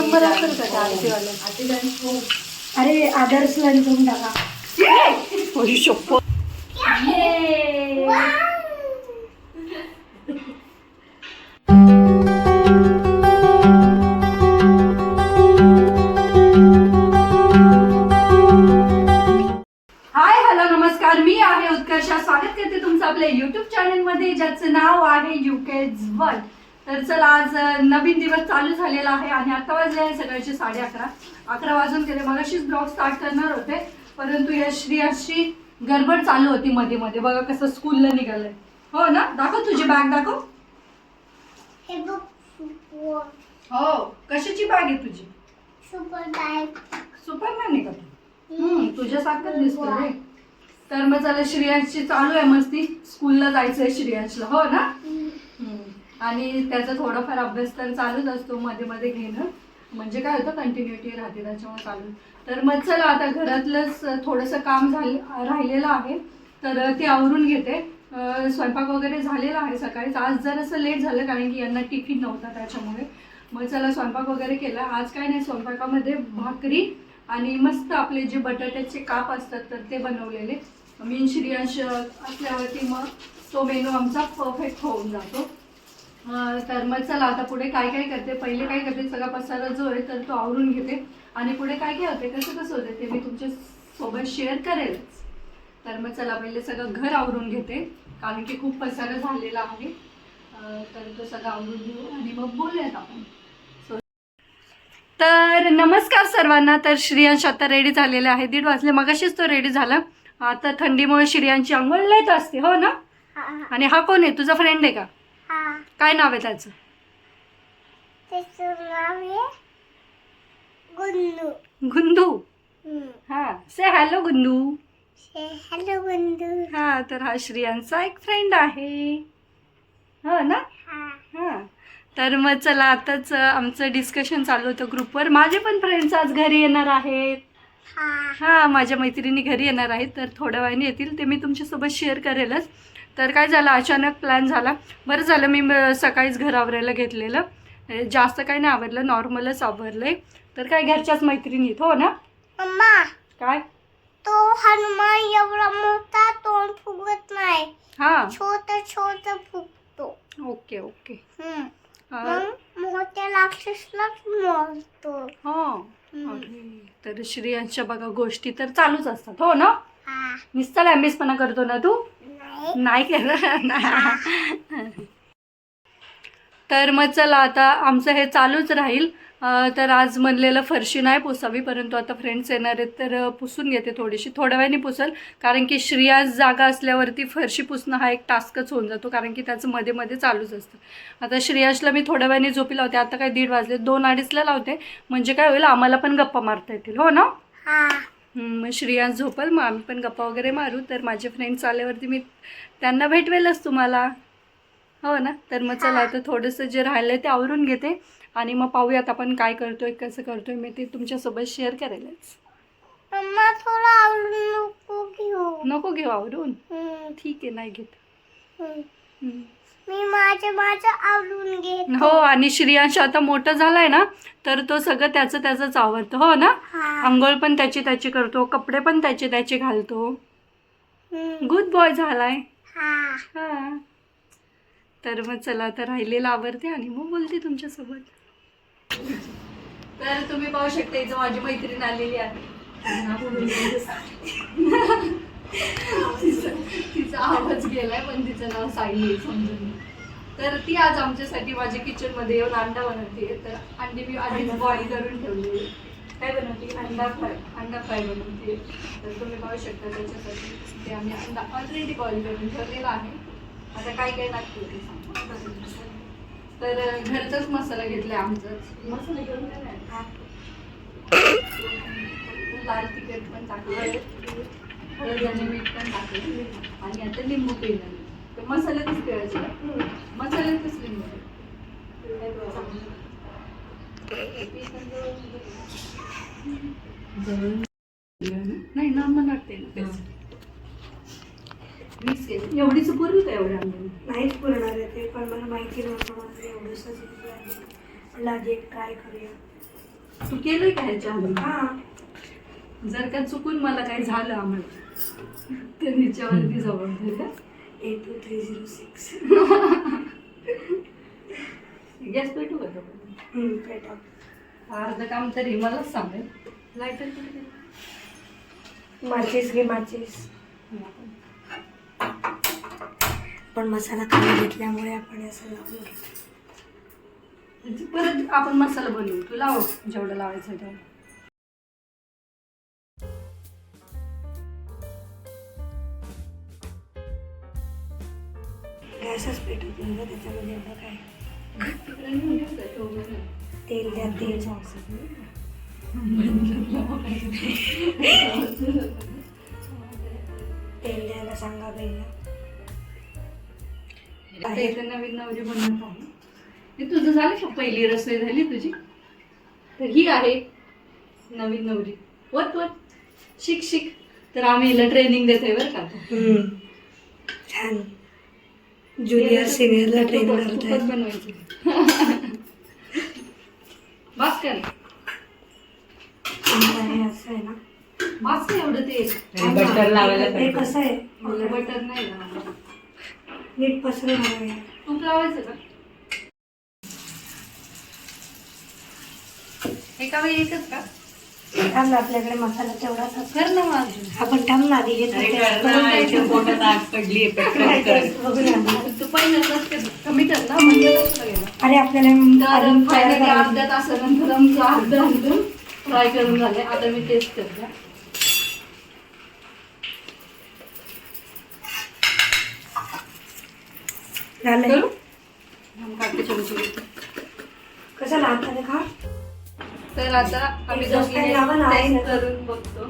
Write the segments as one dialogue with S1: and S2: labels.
S1: Number असेल का त्या आरतीवाल्या? अरे आदर्श लंच घेऊन टाका. हाय हॅलो नमस्कार, मी आहे उत्कर्षा. स्वागत करते तुमचं आपल्या युट्यूब चॅनल मध्ये ज्याचं नाव आहे युकेज वन. तर चला, आज नवीन दिवस चालू झालेला आहे आणि आता वाजले आहे सकाळचे 11:30 वाजून गेले. मगाशीच ब्लॉग स्टार्ट करणार होते, परंतु या श्रेयसची गडबड चालू होती मध्ये मध्ये. बघा कसं स्कूलला निघालंय. हो ना, दाखव तुझी बॅग, दाखव. हो, कशाची बॅग आहे तुझी? सुपरमॅन आहे का तू? तुझ्यासारखं दिसतोय. तर मग चला, श्रेयांशची चालू आहे मस्ती. स्कूलला जायचंय श्रेयांशला, हो ना. आणि त्याचा थोडाफार अभ्यास तर चालूच असतो, मध्ये मध्ये घेणं, म्हणजे काय होतं कंटिन्युटी राहते, त्याच्यामुळे चालू. तर मग चला, आता घरातलंच थोडंसं काम राहिलेलं आहे, तर ते आवरून घेते. स्वयंपाक वगैरे झालेला आहे सकाळीच. आज जरासं लेट झालं कारण की यांना टिफिन नव्हता, त्याच्यामुळे. मग चला, स्वयंपाक वगैरे केला. आज काय नाही, स्वयंपाकामध्ये भाकरी आणि मस्त आपले जे बटाट्याचे काप असतात तर ते बनवलेले. मी श्रेयांश असल्यावरती मग तो मेनू आमचा परफेक्ट होऊन जातो. तर मग चला, आता पुढे काय काय करते. पहिले काय करते, सगळा पसारा जो आहे तर तो आवरून घेते आणि पुढे काय काय होते, कसं कसं होते ते मी तुमच्या सोबत शेअर करेलच. तर मग चला, पहिले सगळं घर आवरून घेते कारण की खूप पसारा झालेला आहे. तर तो सगळं आवरून घेऊ आणि मग बोलूयात आपण. तर नमस्कार सर्वांना. तर श्रेयांश आता रेडी झालेले आहे. 1:30 वाजले, मगाशीच तो रेडी झाला. आता थंडीमुळे श्रेयांची अंघोळ लेट असते, हो ना. आणि हा कोण आहे, तुझा फ्रेंड आहे का? काय नाव आहे त्याचं? गुंदू. हा, से हॅलो गुंदू.
S2: हॅलो गुंदू.
S1: हा, तर हा श्रेयांचा एक फ्रेंड आहे, हो ना. हा, तर मग चला, आताच आमचं डिस्कशन चालू होतं ग्रुपवर. माझे पण फ्रेंड्स आज घरी येणार आहेत. हा, माझ्या मैत्रिणी घरी येणार आहेत, तर थोड्या वेळाने येतील. ते मी तुमच्यासोबत शेअर करेलच. तर काय झालं, अचानक प्लॅन झाला. बरं झालं मी सकाळीच घर आवरायला घेतलेलं. जास्त काही नाही आवरलं, नॉर्मलच आवरलंय. तर काय, घरच्याच मैत्रिणी, हो ना.
S2: मम्मा,
S1: काय?
S2: तो हनुमान एवढा मोठा तोंड फुगत नाही.
S1: हा,
S2: छोट छोट फुगतो.
S1: Okay okay.
S2: मोठ्या राक्षसलाच मारतो.
S1: हो, तर श्रेयांच्या बघा गोष्टी तर चालूच असतात, हो ना. नुसता लॅम्बेसपणा करतो ना तू? नाही करत. तर मग चला, आता आमचं हे चालूच राहील. तर आज म्हणलेलं फरशी नाही पुसावी, परंतु आता फ्रेंड्स येणार आहेत तर पुसून घेते थोडीशी. थोड्या वेळाने पुसल, कारण की श्रेयांश जागा असल्यावरती फरशी पुसणं हा एक टास्कच होऊन जातो, कारण की त्याचं मध्ये मध्ये चालूच असतं. आता श्रेयांशला मी थोड्या वेळाने झोपी लावते. आता काय 1:30 वाजले, 2-2:30ला लावते, म्हणजे काय होईल, आम्हाला पण गप्पा मारता येतील, हो ना. मग श्रेयांश झोपल, मग आम्ही पण गप्पा वगैरे मारू. तर माझे फ्रेंड्स आल्यावरती मी त्यांना भेटवेलच तुम्हाला, हो ना. तर मग चला, आता थोडंसं जे राहिलं ते आवरून घेते आणि मग पाहूयात आपण काय करतोय, कसं करतोय. मी ते तुमच्यासोबत शेअर करेलच.
S2: मम्मा, थोडा आवरून
S1: नको घेऊ आवरून. ठीक आहे, नाही घेत.
S2: मी माझं आवरून घेतो.
S1: हो, आणि श्रेयांश आता मोठा झालाय ना, तर तो सगळं त्याचंच आवडतं, हो ना. अंघोळ पण त्याची करतो, कपडे पण त्याचे घालतो. गुड बॉय झालाय. हा, तर मग चला, आता राहिलेलं आवरते आणि मग बोलते तुमच्यासोबत. तर तुम्ही पाहू शकता, इथं माझी मैत्रीण आलेली आहे. तिचा आवाज गेलाय, पण तिचं नाव सायली समजून. तर ती आज आमच्यासाठी माझ्या किचन मध्ये येऊन अंडा बनवते. तर अंडी मी आधीच बॉईल करून ठेवले. काय बनवते? अंडा फ्राय बनवते. तर तुम्ही पाहू शकता, त्याच्यासाठी ते आम्ही अंडा ऑलरेडी बॉईल करून ठेवलेला आहे. आता काय काय लागते ते सांगू. तर घरचाच मसाला घेतलाय, आमचाच मसाला घेऊन लाल तिखट पण टाकलं, हळद आणि मीठ पण टाकलं, आणि आता लिंबू पिळलं. तर मसाल्यातच पिळायचे, मसाल्यातच लिंबू. नाही ना, मग वाटते ना मिक्स केलं. एवढीच पुरली का? एवढ्या
S2: नाहीच पुरणार आहे ते, पण मला माहिती नव्हतं. माझं एवढंच आधी ट्राय करूया.
S1: तू केलंय का ह्याच्या आधी?
S2: हा.
S1: जर का चुकून मला काही झालं आम्हाला तर हिच्यावरती जबाबदारी का?
S2: 82306.
S1: गॅस पेटू का तो?
S2: पेटा.
S1: अर्ध काम तरी मलाच सांगेल. लायटर कुठे गेलं?
S2: माचीस घे माचीस. पण मसाला खाली घेतल्यामुळे आपण असं लावून घेतो.
S1: परत आपण मसाला बनवू. तू लाव जेवढं लावायचं तेवढं.
S2: गॅसच पेटत नाही ना त्याच्यामध्ये एवढं काय.
S1: तिकडे नेऊन ठेव का ठेवू?
S2: तेल द्या तेल. तेल द्यायला सांगा पहिला.
S1: आता इथे नवीन नवरी बनवत आहे. हे तुझं झालं का? पहिली रसोई झाली तुझी. तर ही आहे नवीन नवरी. वत वत शिक शिक. तर आम्ही हिला ट्रेनिंग देतोय बरं का.
S2: छान. ज्युनियर सिनियरला ट्रेन
S1: खूपच
S2: करताय.
S1: बनवायचं. बस कर.
S2: असं आहे ना.
S1: बस नाही एवढं तेल.
S3: बटर लावायला
S2: हे
S3: पाहिजे.
S2: कसं आहे
S1: मला बटर नाही लावायचं.
S2: नीट पसरून हवं.
S1: तूप लावायचं का? एका वेळी एकच का?
S2: थांब आपल्याकडे मसाला तेवढाच असतो.
S1: कर ना माझं.
S2: आपण थांब ना आधी घेतो.
S3: अरे कर ना, इथे पोटात आग पडली पटकन कर.
S1: तू पहिलं कमी कर ना म्हणजे कसं गेलं.
S2: अरे आपल्याला
S1: तर
S2: अजून
S1: फायनली
S2: फ्राय
S1: अर्ध्या तासानंतर आमचं अर्ध फ्राय करून झाले. आता मी टेस्ट करते.
S2: झालंय.
S1: करू? काटे चमचे घेते.
S2: कसं लागतं खा.
S1: तर आता आम्ही
S2: एक दोन टाइम लावा ना.
S1: टेस्ट करून बघतो.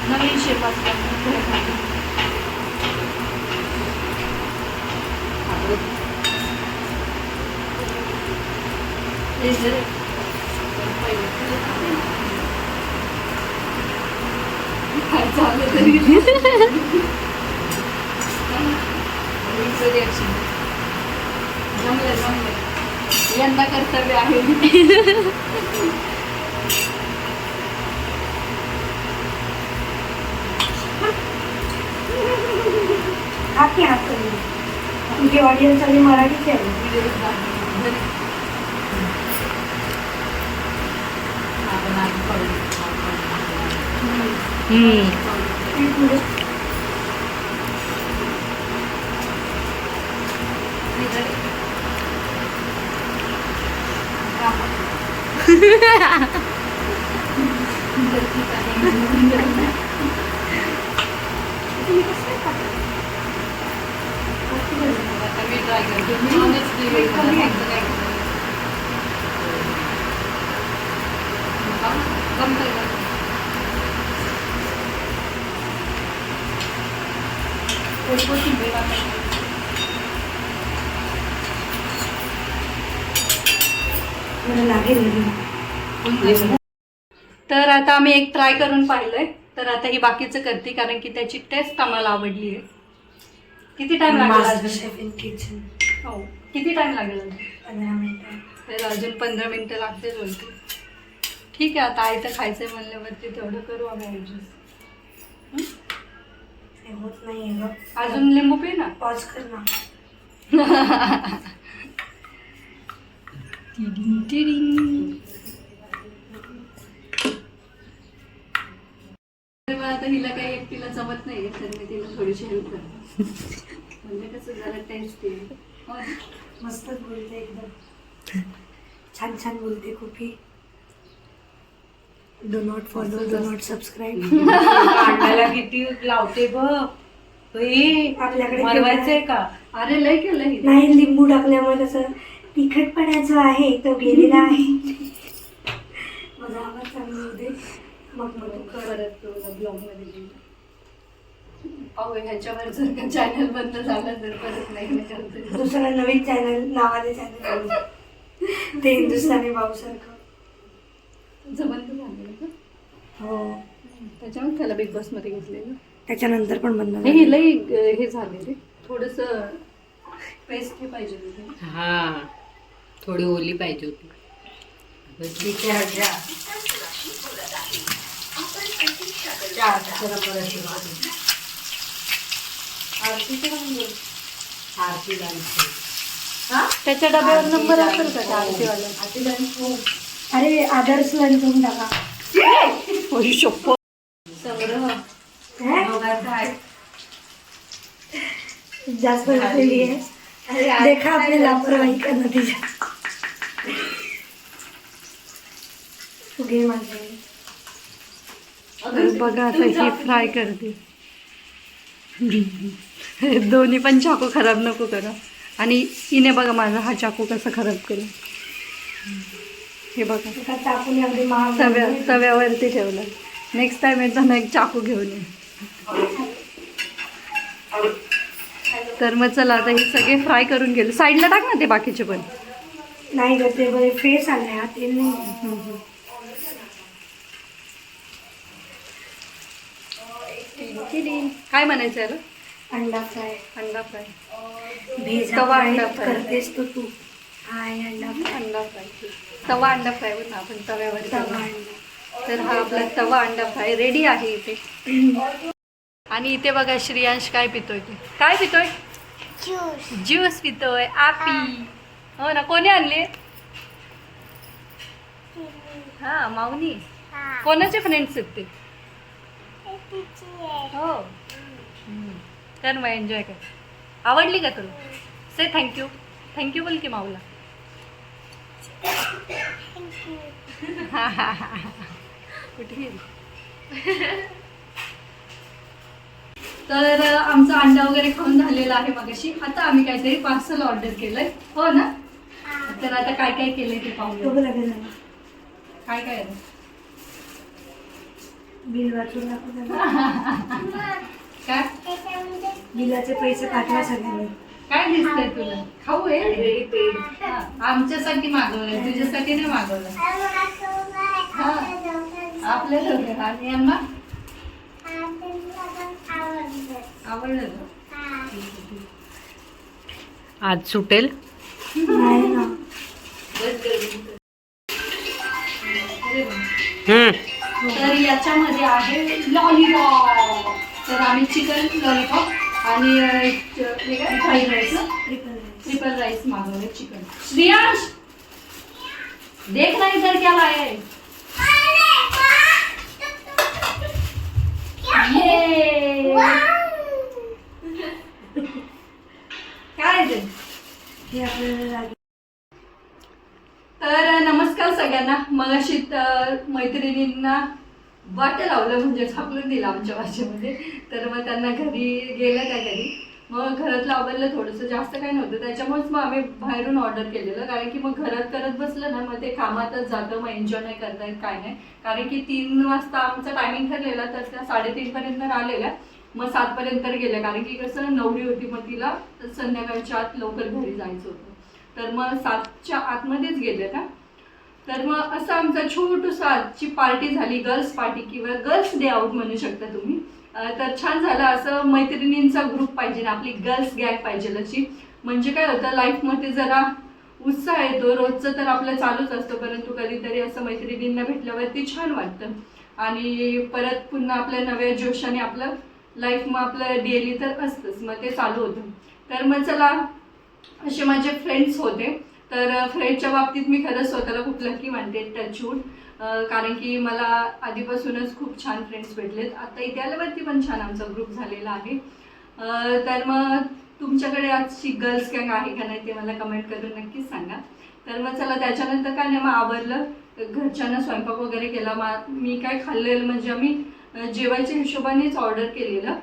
S1: नवीन शेप असतात. काय चाललं तरी रिॲक्शन जमलं. यंदा कर्तव्य आहे.
S2: हा की हात करून. तुझी ऑडियन्स आणि मराठीची आहे.
S1: मी ट्राय करते. मी ऑनेस्टली
S2: मला लागेल.
S1: तर आता आम्ही एक ट्राय करून पाहिलंय. तर आता ही बाकीचं करते कारण की त्याची टेस्ट आम्हाला आवडली आहे. किती टाइम लागेल अजून?
S2: किचन
S1: हो किती टाइम लागेल अजून?
S2: 15 मिनिटं.
S1: तर अजून 15 मिनिटं लागतील बोलते. ठीक आहे आता आयतं खायचंय म्हणल्यावरती तेवढं करू आम्ही ॲडजस्ट.
S2: हे होत नाही ग.
S1: अजून लिंबू पे ना.
S2: पॉज कर ना.
S1: आता हिला काही एकटीला जमत नाही तर मी तिला थोडीशी हेल्प करते. म्हणजे कसं जरा टेस्ट येईल.
S2: मस्तच बोलते एकदम. छान छान बोलते खूप. ही do not follow, do not subscribe.
S3: कांद्याला किती लावते बघ.
S2: आपल्याकडे
S3: मरवायचंय का?
S1: अरे लय केलं हिला.
S2: नाही लिंबू टाकल्यामुळे कसं तिखटपणा जो आहे तो गेलेला आहे. माझा आवाज चांगला होते. मग
S1: परत तुला ब्लॉग मध्ये पाहू ह्याच्यावर जर का चॅनल बंद झालं तर परत नाही करते.
S2: दुसरा नवीन चॅनल नावाने चॅनल ते हिंदुस्थानी भाऊसारखं.
S1: तुझं बंद झालं का?
S2: हो.
S1: त्याच्यामुळे त्याला बिग बॉस मध्ये घेतलेलं.
S2: त्याच्यानंतर पण बंद
S1: हे लय हे झाले रे थोडस पेस्ट पाहिजे होती.
S3: हा थोडी ओली पाहिजे होती. आरती
S1: त्याच्या डब्यावर नंबर असेल का त्या आरतीवाल्या?
S2: अरे आदर्श लंच करून टाका.
S1: संग्रह
S2: है? जास्त घातलेली आहे. देखा आपली लापरवाही का नतीजा. तू घे माझे.
S1: बघा आता ही फ्राय करते. दोन्ही पण चाकू खराब नको करा. आणि हिने बघा माझा हा चाकू कसा खराब करेल. हे बघा
S2: एका चाकूने अगदी महाग
S1: तव्यावरती ठेवलं. नेक्स्ट टाइम येताना एक चाकू घेऊन ये. तर मग चला आता हे सगळे फ्राय करून गेले. साईडला टाक ना ते बाकीचे पण.
S2: नाही ग ते बरे फेस आले हा ते नाही.
S1: काय म्हणायचं याला?
S2: अंडा फ्राय.
S1: अंडा फ्राय.
S2: भेज
S1: तवा अंडा फ्राय
S2: करतेस तो तू. हाय अंडा फ्राय.
S1: अंडा फ्राय. तवा अंडा फ्राय होता आपण तव्यावर
S2: तवा
S1: केला.
S2: अंडा.
S1: तर हा आपला तवा अंडा फ्राय रेडी आहे इथे. आणि इथे बघा श्रियांश काय पितोय ते. काय पितोय? ज्यूस पितोय. आपी. हो ना. कोणी आणले? हा माऊनी. कोणाचे फ्रेंड्स आहेत ते? हो. तर मग एन्जॉय कर. आवडली का तुला? Say thank you. थँक्यू बोल की माऊला. कुठे गेली? तर आमचा अंडा वगैरे खाऊन झालेला आहे मगाशी. आता आम्ही काहीतरी पार्सल ऑर्डर केलंय. हो ना. तर आता काय काय केलंय ते पाहूया.
S2: बघू लागेल मला.
S1: काय काय आहे?
S2: बिल वाचून दाखव.
S1: काय
S2: बिलाचे पैसे पाठवा सगळ्यांनी.
S1: काय दिसतंय तुला? खाऊ आहे? हा, आमच्यासाठी मागवलंय, तुझ्यासाठी नाही मागवलं. हा, आपल्या दोघे. आणि यांना आवडलं का?
S3: आज सुटेल.
S2: नाही ना.
S1: तर याच्यामध्ये आहे लॉलीपॉप. तर आम्ही चिकन लॉलीपॉप आणि फ्राईड राईस ट्रिपल राईस मागवले. चिकन. श्रियांश देख ना इधर क्या लाया है. ये काय ते?
S2: हे आपल्याला लागेल.
S1: तर नमस्कार सगळ्यांना. मगाशी मैत्रिणींना वाटं लावलं म्हणजे झाकलून दिलं आमच्या भाषेमध्ये. तर मग त्यांना घरी गेलं त्या घरी. मग घरातलं आवडलं थोडंसं, जास्त काही नव्हतं. त्याच्यामुळेच मग आम्ही बाहेरून ऑर्डर केलेलं. कारण की मग घरात करत बसलं ना मग ते कामातच जातं. मग एन्जॉय नाही करता येत काय नाही. कारण की 3 वाजता आमचा टायमिंग ठरलेला. तर त्या 3:30 पर्यंत आलेल्या. मग 7 पर्यंत गेल्या. कारण की कसं नवरी होती मग तिला संध्याकाळच्या आत लवकर घरी जायचं होतं. तर मग 7च्या आतमध्येच गेले ना. तर मग असं आमचा छोटूसा आजची पार्टी झाली. गर्ल्स पार्टी किंवा गर्ल्स डे आउट म्हणू शकता तुम्ही. तर छान झालं. असं मैत्रिणींचा ग्रुप पाहिजे ना, आपली गर्ल्स गँग पाहिजे अशी. म्हणजे काय होतं लाईफमध्ये जरा उत्साह येतो. रोजचं तर आपलं चालूच असतं, परंतु कधीतरी असं मैत्रिणींना भेटल्यावरती छान वाटतं. आणि परत पुन्हा आपल्या नव्या जोशाने आपलं लाईफ मग आपलं डेली तर असतंच. मग ते चालू होतं. तर मग चला असे माझे फ्रेंड्स होते. तर फ्रेंडच्या बाबतीत मी खरंच स्वतःला खूप लकी मानते. टचवूड. कारण की मला आधीपासूनच खूप छान फ्रेंड्स भेटलेत. आता इथे आल्यावरती पण छान आमचा ग्रुप झालेला आहे. तर मग तुमच्याकडे आजची गर्ल्स गँग आहे का नाही ते मला कमेंट करून नक्कीच सांगा. तर मग चला त्याच्यानंतर काय नाही मग आवरलं. घरच्यांना स्वयंपाक वगैरे केला. मी काय खाल्लेलं म्हणजे आम्ही जेवायच्या हिशोबानेच ऑर्डर केलेलं.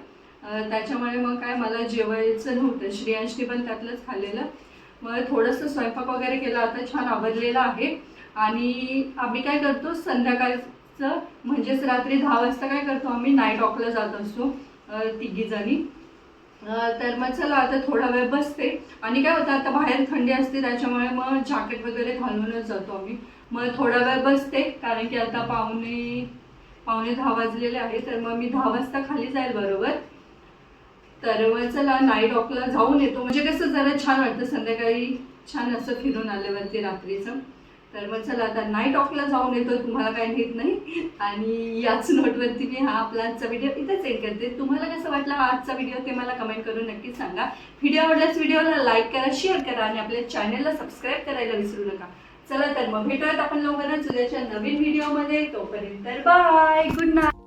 S1: त्याच्यामुळे मग काय मला जेवायचं नव्हतं. श्रियांशने पण त्यातलंच खाल्लेलं. मग थोडंसं स्वयंपाक वगैरे केला. आता छान आवरलेलं आहे. आणि आम्ही काय करतो संध्याकाळचं म्हणजेच रात्री 10 वाजता काय करतो आम्ही नाईट वॉकला जात असतो 3 जणी. तर मग चला आता थोडा वेळ बसते. आणि काय होतं आता बाहेर थंडी असते त्याच्यामुळे मग जॅकेट वगैरे घालूनच जातो आम्ही. मग थोडा वेळ बसते कारण की आता पावणे 10 वाजलेले आहे. तर मग मी 10 वाजता खाली जाईल बरोबर. तर मग चला नाईट वॉकला जाऊन येतो, म्हणजे कसं जरा छान वाटतं संध्याकाळी छान असं फिरून आल्यावरती रात्रीचं. तर मग चला आता नाईट वॉकला जाऊन येतो, तुम्हाला काही माहीत नाही. आणि याच नोटवरती मी हा आपला आजचा व्हिडिओ इथेच एंड करते. तुम्हाला कसं वाटला हा आजचा व्हिडिओ ते मला कमेंट करून नक्कीच सांगा. व्हिडिओ आवडल्यास व्हिडिओला लाईक करा, शेअर करा आणि आपल्या चॅनलला सबस्क्राईब करायला विसरू नका. चला तर मग भेटूयात आपण लवकरच उद्याच्या नवीन व्हिडिओमध्ये. तोपर्यंत बाय, गुड नाईट.